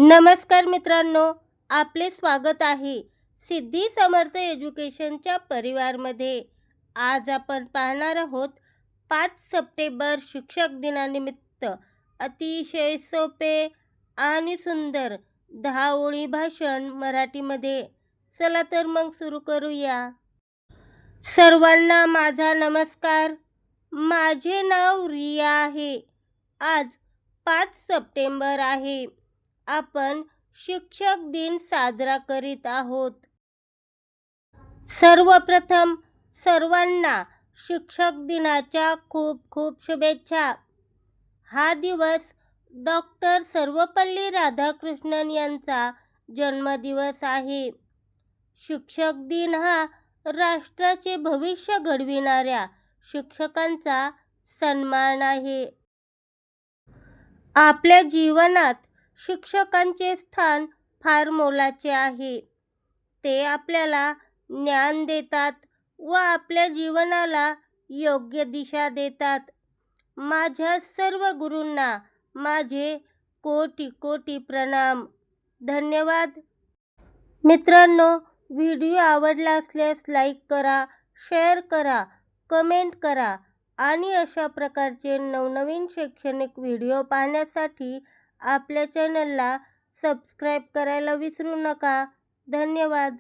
नमस्कार मित्रांनो, आपले स्वागत आहे सिद्धी समर्थ एज्युकेशनच्या परिवारमध्ये. आज आपण पाहणार आहोत 5 सप्टेंबर शिक्षक दिनानिमित्त अतिशय सोपे आणि सुंदर 10 ओळी भाषण मराठीमध्ये. चला तर मग सुरू करूया. सर्वांना माझा नमस्कार. माझे नाव रिया आहे. आज 5 सप्टेंबर आहे. आपण शिक्षक दिन साजरा करीत आहोत. सर्वप्रथम सर्वांना शिक्षक दिनाच्या खूप खूप शुभेच्छा. हा दिवस डॉक्टर सर्वपल्ली राधाकृष्णन यांचा जन्मदिवस आहे. शिक्षक दिन हा राष्ट्राचे भविष्य घडविणाऱ्या शिक्षकांचा सन्मान आहे. आपल्या जीवनात शिक्षकांचे स्थान फार मोलाचे आहे. ते आपल्याला ज्ञान देतात व आपल्या जीवनाला योग्य दिशा देतात. माझ्या सर्व गुरूंना माझे कोटी कोटी प्रणाम. धन्यवाद. मित्रांनो, व्हिडिओ आवडला असल्यास लाईक करा, शेअर करा, कमेंट करा आणि अशा प्रकारचे नवनवीन शैक्षणिक व्हिडिओ पाहण्यासाठी आपल्या चॅनलला सबस्क्राईब करायला विसरू नका. धन्यवाद.